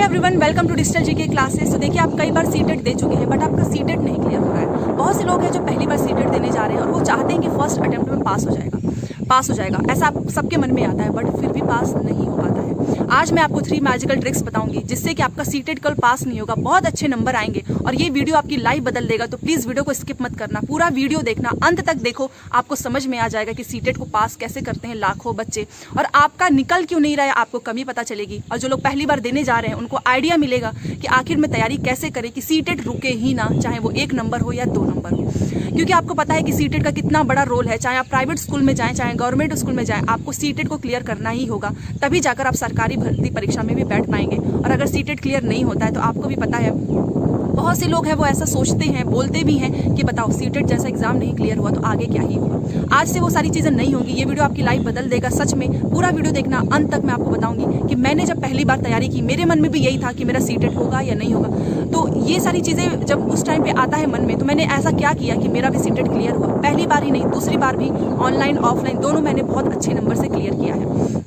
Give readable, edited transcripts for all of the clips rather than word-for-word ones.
Hi everyone, welcome to digital GK classes. तो देखिए, आप कई बार सीटेट दे चुके हैं बट आपका सीटेट नहीं क्लियर हो रहा है। बहुत से लोग हैं जो पहली बार सीटेट देने जा रहे हैं और वो चाहते हैं कि फर्स्ट अटेम्प्ट में पास हो जाएगा। ऐसा आप सबके मन में आता है बट फिर भी पास नहीं हो पाता है। आज मैं आपको 3 मैजिकल ट्रिक्स बताऊंगी जिससे कि आपका सीटेट कल पास नहीं होगा, बहुत अच्छे नंबर आएंगे और ये वीडियो आपकी लाइफ बदल देगा। तो प्लीज वीडियो को स्किप मत करना, पूरा वीडियो देखना, अंत तक देखो, आपको समझ में आ जाएगा कि सीटेट को पास कैसे करते हैं लाखों बच्चे और आपका निकल क्यों नहीं रहा है, आपको कमी पता चलेगी। और जो लोग पहली बार देने जा रहे हैं उनको आइडिया मिलेगा कि आखिर में तैयारी कैसे करें कि सीटेट रुके ही ना, चाहे वो 1 नंबर हो या 2 नंबर हो। क्योंकि आपको पता है कि सीटेट का कितना बड़ा रोल है। चाहे आप प्राइवेट स्कूल में जाएं, चाहे गवर्नमेंट स्कूल में जाएं, आपको सीटेट को क्लियर करना ही होगा, तभी जाकर आप सरकारी भर्ती परीक्षा में भी बैठ पाएंगे। और अगर सीटेट क्लियर नहीं होता है तो आपको भी पता है, बहुत से लोग हैं वो ऐसा सोचते हैं, बोलते भी हैं कि बताओ सीटेट जैसा एग्जाम नहीं क्लियर हुआ तो आगे क्या ही होगा। आज से वो सारी चीजें नहीं होंगी। ये वीडियो आपकी लाइफ बदल देगा, सच में। पूरा वीडियो देखना, अंत तक मैं आपको बताऊंगी कि मैंने जब पहली बार तैयारी की मेरे मन में भी यही था कि मेरा सीटेट होगा या नहीं होगा। तो ये सारी चीजें जब उस टाइम पे आता है मन में, तो मैंने ऐसा क्या किया कि मेरा भी सीटेट क्लियर हुआ। पहली बार ही नहीं, दूसरी बार भी ऑनलाइन ऑफलाइन दोनों मैंने बहुत अच्छे नंबर से क्लियर किया है।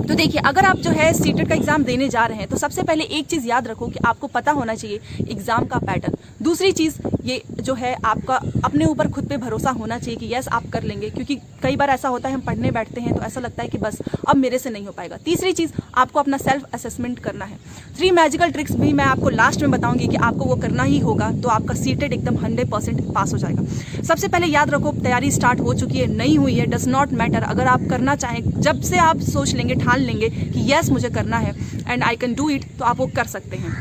तो देखिए, अगर आप जो है सीटेट का एग्जाम देने जा रहे हैं तो सबसे पहले एक चीज याद रखो कि आपको पता होना चाहिए एग्जाम का पैटर्न। दूसरी चीज ये जो है, आपका अपने ऊपर खुद पे भरोसा होना चाहिए कि यस आप कर लेंगे, क्योंकि कई बार ऐसा होता है हम पढ़ने बैठते हैं तो ऐसा लगता है कि बस अब मेरे से नहीं हो पाएगा। तीसरी चीज, आपको अपना सेल्फ असेसमेंट करना है। 3 मैजिकल ट्रिक्स भी मैं आपको लास्ट में बताऊंगी कि आपको वो करना ही होगा, तो आपका सीटेट एकदम 100% पास हो जाएगा। सबसे पहले याद रखो, तैयारी स्टार्ट हो चुकी है नहीं हुई है डज नॉट मैटर। अगर आप करना चाहें, जब से आप सोच लेंगे, ठान लेंगे कि यस मुझे करना है and I can do it, तो आप वो कर सकते हैं।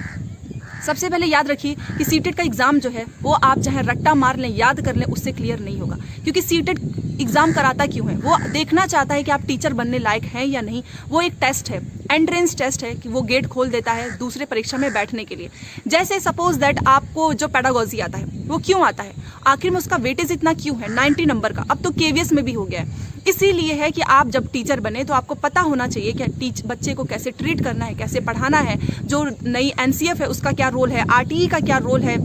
सबसे पहले याद रखिए कि सीटेट का एग्जाम जो है वो आप चाहे रट्टा मार लें, याद कर लें, उससे क्लियर नहीं होगा। क्योंकि सीटेट एग्जाम कराता क्यों है? वो देखना चाहता है कि आप टीचर बनने लायक हैं या नहीं। वो एक टेस्ट है, एंट्रेंस टेस्ट है कि वो गेट खोल देता है दूसरे परीक्षा में बैठने के लिए। जैसे सपोज दैट आपको जो पेडागोजी आता है वो क्यों आता है, आखिर में उसका वेटेज इतना क्यों है 90 नंबर का। अब तो केवीएस में भी हो गया है। इसीलिए है कि आप जब टीचर बने तो आपको पता होना चाहिए कि बच्चे को कैसे ट्रीट करना है, कैसे पढ़ाना है। जो नई एनसीएफ है उसका क्या रोल है, आरटीई का क्या रोल है,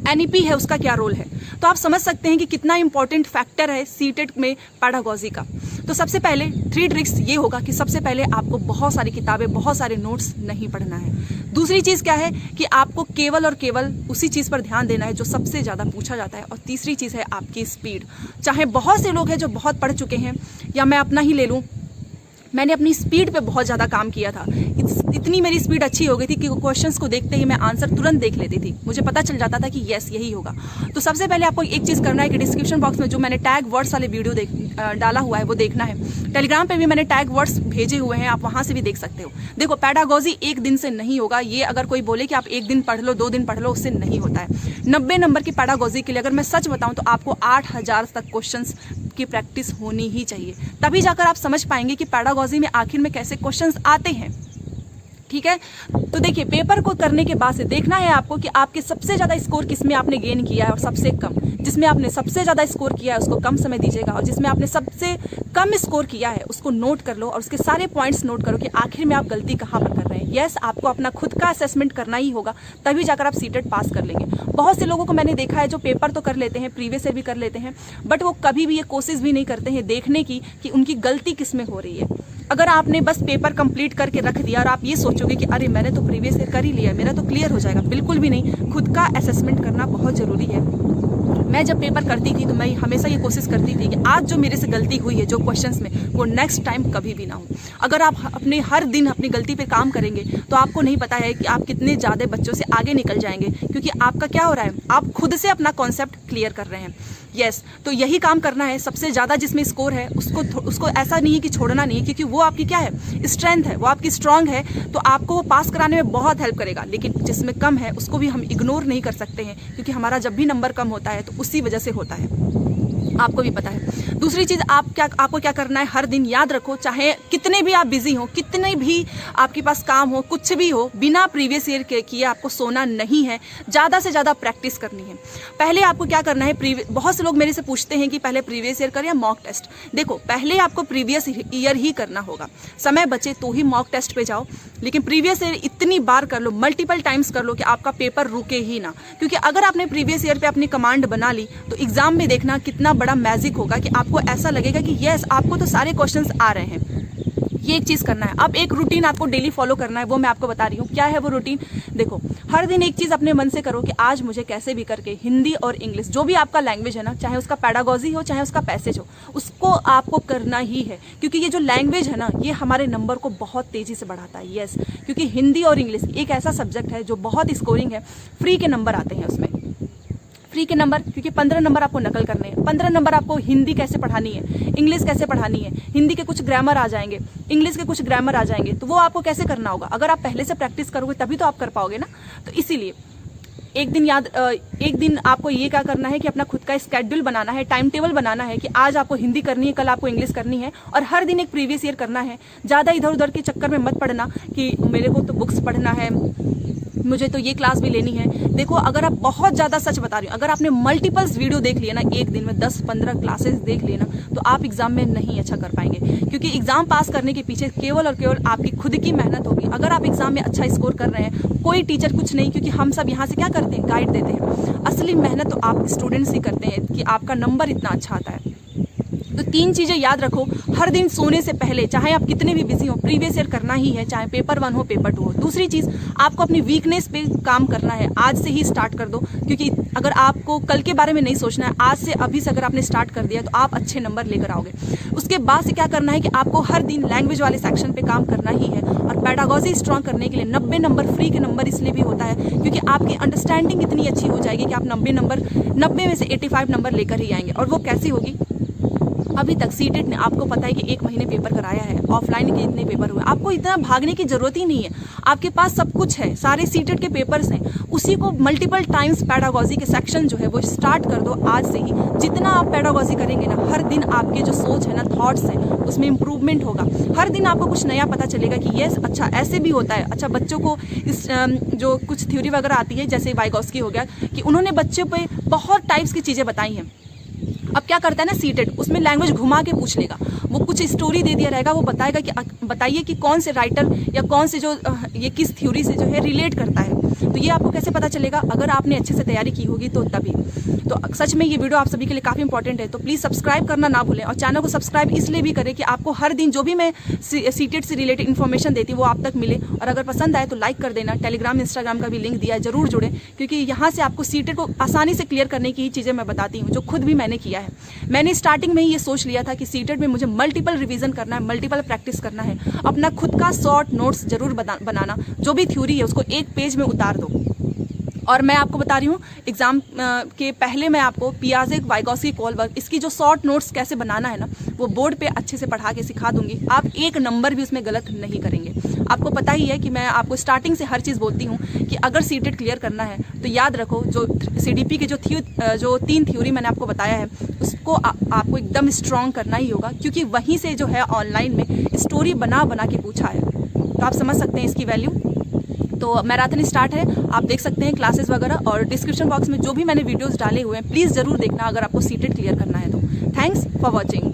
एनईपी है उसका क्या रोल है। तो आप समझ सकते हैं कि कितना इंपॉर्टेंट फैक्टर है सीटेट में पेडागोजी का। तो सबसे पहले 3 ट्रिक्स ये होगा कि सबसे पहले आपको बहुत सारी किताबें, बहुत सारे नोट्स नहीं पढ़ना है। दूसरी चीज क्या है कि आपको केवल और केवल उसी चीज पर ध्यान देना है जो सबसे ज्यादा पूछा जाता है। और तीसरी चीज है आपकी स्पीड। चाहे बहुत से लोग हैं जो बहुत पढ़ चुके हैं, या मैं अपना ही ले लूं, मैंने अपनी स्पीड पे बहुत ज़्यादा काम किया था। इतनी मेरी स्पीड अच्छी हो गई थी कि क्वेश्चंस को देखते ही मैं आंसर तुरंत देख लेती थी। मुझे पता चल जाता था कि यस यही होगा। तो सबसे पहले आपको एक चीज़ करना है कि डिस्क्रिप्शन बॉक्स में जो मैंने टैग वर्ड्स वाले वीडियो डाला हुआ है वो देखना है। टेलीग्राम पे भी मैंने टैग वर्ड्स भेजे हुए हैं, आप वहाँ से भी देख सकते हो। देखो, पेडागोजी एक दिन से नहीं होगा। ये अगर कोई बोले कि आप 1 दिन पढ़ लो, 2 दिन पढ़ लो, उससे नहीं होता है। 90 नंबर की पेडागोजी के लिए अगर मैं सच बताऊँ तो आपको 8000 तक क्वेश्चंस की प्रैक्टिस होनी ही चाहिए, तभी जाकर आप समझ पाएंगे कि पेडागोजी में आखिर में कैसे क्वेश्चंस आते हैं। ठीक है, तो देखिए, पेपर को करने के बाद से देखना है आपको कि आपके सबसे ज्यादा स्कोर किसमें आपने गेन किया है और सबसे कम। जिसमें आपने सबसे ज्यादा स्कोर किया है उसको कम समय दीजिएगा, और जिसमें आपने सबसे कम स्कोर किया है उसको नोट कर लो और उसके सारे पॉइंट्स नोट करो कि आखिर में आप गलती कहाँ पर कर रहे हैं। यस, आपको अपना खुद का असेसमेंट करना ही होगा, तभी जाकर आप सीटेट पास कर लेंगे। बहुत से लोगों को मैंने देखा है जो पेपर तो कर लेते हैं, प्रीवियस ईयर भी कर लेते हैं, बट वो कभी भी ये कोशिश भी नहीं करते हैं देखने की कि उनकी गलती किसमें हो रही है। अगर आपने बस पेपर कंप्लीट करके रख दिया और आप ये सोचोगे कि अरे मैंने तो प्रीवियस ईयर कर ही लिया, मेरा तो क्लियर हो जाएगा, बिल्कुल भी नहीं। खुद का असेसमेंट करना बहुत जरूरी है। मैं जब पेपर करती थी तो मैं हमेशा ये कोशिश करती थी कि आज जो मेरे से गलती हुई है जो क्वेश्चंस में, वो नेक्स्ट टाइम कभी भी ना हो। अगर आप अपने हर दिन अपनी गलती पे काम करेंगे तो आपको नहीं पता है कि आप कितने ज़्यादा बच्चों से आगे निकल जाएंगे, क्योंकि आपका क्या हो रहा है, आप खुद से अपना कॉन्सेप्ट क्लियर कर रहे हैं। यस, तो यही काम करना है। सबसे ज़्यादा जिसमें स्कोर है उसको ऐसा नहीं है कि छोड़ना नहीं है, क्योंकि वो आपकी क्या है, स्ट्रेंथ है, वो आपकी स्ट्रांग है, तो आपको वो पास कराने में बहुत हेल्प करेगा। लेकिन जिसमें कम है उसको भी हम इग्नोर नहीं कर सकते हैं, क्योंकि हमारा जब भी नंबर कम होता है तो उसी वजह से होता है, आपको भी पता है। दूसरी चीज, आपको क्या करना है, हर दिन याद रखो, चाहे कितने भी आप बिजी हो, कितने भी आपके पास काम हो, कुछ भी हो, बिना प्रीवियस ईयर के किए आपको सोना नहीं है। ज्यादा से ज्यादा प्रैक्टिस करनी है। पहले आपको क्या करना है, बहुत से लोग मेरे से पूछते हैं कि पहले प्रीवियस ईयर करें या मॉक टेस्ट। देखो, पहले आपको प्रीवियस ईयर ही करना होगा। समय बचे तो ही मॉक टेस्ट पे जाओ, लेकिन प्रीवियस ईयर इतनी बार कर लो, मल्टीपल टाइम्स कर लो कि आपका पेपर रुके ही ना। क्योंकि अगर आपने प्रीवियस ईयर पे अपनी कमांड बना ली तो एग्जाम में देखना कितना बड़ा मैजिक होगा कि आपको ऐसा लगेगा कि यस, आपको तो सारे क्वेश्चंस आ रहे हैं। ये एक चीज़ करना है। अब एक रूटीन आपको डेली फॉलो करना है, वो मैं आपको बता रही हूँ। क्या है वो रूटीन? देखो, हर दिन एक चीज़ अपने मन से करो कि आज मुझे कैसे भी करके हिंदी और इंग्लिश, जो भी आपका लैंग्वेज है ना, चाहे उसका पैडागॉजी हो चाहे उसका पैसेज हो, उसको आपको करना ही है। क्योंकि ये जो लैंग्वेज है ना, ये हमारे नंबर को बहुत तेज़ी से बढ़ाता है। यस, क्योंकि हिंदी और इंग्लिश एक ऐसा सब्जेक्ट है जो बहुत स्कोरिंग है, फ्री के नंबर आते हैं उसमें, फ्री के नंबर। क्योंकि 15 नंबर आपको नकल करने हैं, 15 नंबर आपको हिंदी कैसे पढ़ानी है, इंग्लिश कैसे पढ़ानी है, हिंदी के कुछ ग्रामर आ जाएंगे, इंग्लिश के कुछ ग्रामर आ जाएंगे, तो वो आपको कैसे करना होगा? अगर आप पहले से प्रैक्टिस करोगे तभी तो आप कर पाओगे ना। तो इसीलिए एक दिन आपको ये क्या करना है कि अपना खुद का स्केड्यूल बनाना है, टाइम टेबल बनाना है कि आज आपको हिंदी करनी है, कल आपको इंग्लिश करनी है, और हर दिन एक प्रीवियस ईयर करना है। ज़्यादा इधर उधर के चक्कर में मत पड़ना कि मेरे को तो बुक्स पढ़ना है, मुझे तो ये क्लास भी लेनी है। देखो, अगर आप बहुत ज़्यादा, सच बता रही हूँ, अगर आपने मल्टीपल्स वीडियो देख लिया ना, एक दिन में 10-15 क्लासेस देख लिए ना, तो आप एग्जाम में नहीं अच्छा कर पाएंगे। क्योंकि एग्जाम पास करने के पीछे केवल और केवल आपकी खुद की मेहनत होगी। अगर आप एग्जाम में अच्छा स्कोर कर रहे हैं, कोई टीचर कुछ नहीं, क्योंकि हम सब यहाँ से क्या करते हैं, गाइड देते हैं। असली मेहनत तो आप स्टूडेंट्स ही करते हैं कि आपका नंबर इतना अच्छा आता है। तो 3 चीज़ें याद रखो, हर दिन सोने से पहले, चाहे आप कितने भी बिजी हो, प्रीवियस ईयर करना ही है, चाहे पेपर 1 हो पेपर 2 हो। दूसरी चीज़, आपको अपनी वीकनेस पे काम करना है, आज से ही स्टार्ट कर दो। क्योंकि अगर आपको कल के बारे में नहीं सोचना है, आज से, अभी से अगर आपने स्टार्ट कर दिया तो आप अच्छे नंबर लेकर आओगे। उसके बाद से क्या करना है कि आपको हर दिन लैंग्वेज वाले सेक्शन पे काम करना ही है। और पैडागॉजी स्ट्रॉन्ग करने के लिए 90 नंबर फ्री के नंबर इसलिए भी होता है क्योंकि आपकी अंडरस्टैंडिंग इतनी अच्छी हो जाएगी कि आप 90 में से 85 नंबर लेकर ही आएंगे। और वो कैसी होगी? अभी तक सीटेट ने, आपको पता है कि 1 महीने पेपर कराया है, ऑफलाइन के इतने पेपर हुए, आपको इतना भागने की जरूरत ही नहीं है। आपके पास सब कुछ है, सारे सीटेट के पेपर्स हैं, उसी को मल्टीपल टाइम्स पैडागॉजी के सेक्शन जो है वो स्टार्ट कर दो आज से ही। जितना आप पैडागॉजी करेंगे ना, हर दिन आपके जो सोच है ना, थॉट्स हैं, उसमें इंप्रूवमेंट होगा। हर दिन आपको कुछ नया पता चलेगा कि ये अच्छा ऐसे भी होता है। अच्छा, बच्चों को इस जो कुछ थ्योरी वगैरह आती है, जैसे वाइगॉस्की हो गया, कि उन्होंने बच्चों पे बहुत टाइप्स की चीज़ें बताई हैं। अब क्या करता है ना सीटेट, उसमें लैंग्वेज घुमा के पूछ लेगा, वो कुछ स्टोरी दे दिया रहेगा, वो बताएगा कि बताइए कि कौन से राइटर या कौन से जो ये किस थ्योरी से जो है रिलेट करता है। तो ये आपको कैसे पता चलेगा? अगर आपने अच्छे से तैयारी की होगी तो तभी। तो सच में ये वीडियो आप सभी के लिए काफ़ी इंपॉर्टेंट है, तो प्लीज़ सब्सक्राइब करना ना भूलें। और चैनल को सब्सक्राइब इसलिए भी करें कि आपको हर दिन जो भी मैं सीटेट से रिलेटेड इन्फॉर्मेशन देती हूँ वो आप तक मिले। और अगर पसंद आए तो लाइक कर देना। टेलीग्राम, इंस्टाग्राम का भी लिंक दिया है, जरूर जुड़ें, क्योंकि यहाँ से आपको सीटेट को आसानी से क्लियर करने की ही चीज़ें मैं बताती हूँ, जो खुद भी मैंने किया है। मैंने स्टार्टिंग में ही ये सोच लिया था कि सीटेट में मुझे मल्टीपल रिवीजन करना है, मल्टीपल प्रैक्टिस करना है, अपना खुद का शॉर्ट नोट्स जरूर बनाना, जो भी थ्योरी है उसको एक पेज में उतार दो। और मैं आपको बता रही हूँ, एग्जाम के पहले मैं आपको पियाजे, वाइगॉस्की, कोलबर्ग, इसकी जो शॉर्ट नोट्स कैसे बनाना है ना, वो बोर्ड पे अच्छे से पढ़ा के सिखा दूंगी। आप एक नंबर भी उसमें गलत नहीं करेंगे। आपको पता ही है कि मैं आपको स्टार्टिंग से हर चीज़ बोलती हूँ कि अगर सीटेट क्लियर करना है तो याद रखो, जो CDP के जो 3 थ्योरी मैंने आपको बताया है, उसको आपको एकदम स्ट्रॉन्ग करना ही होगा, क्योंकि वहीं से जो है ऑनलाइन में स्टोरी बना के पूछा है। तो आप समझ सकते हैं इसकी वैल्यू। तो मैराथन स्टार्ट है, आप देख सकते हैं क्लासेस वगैरह, और डिस्क्रिप्शन बॉक्स में जो भी मैंने वीडियोस डाले हुए हैं प्लीज़ ज़रूर देखना अगर आपको सीटेट क्लियर करना है तो। Thanks for watching.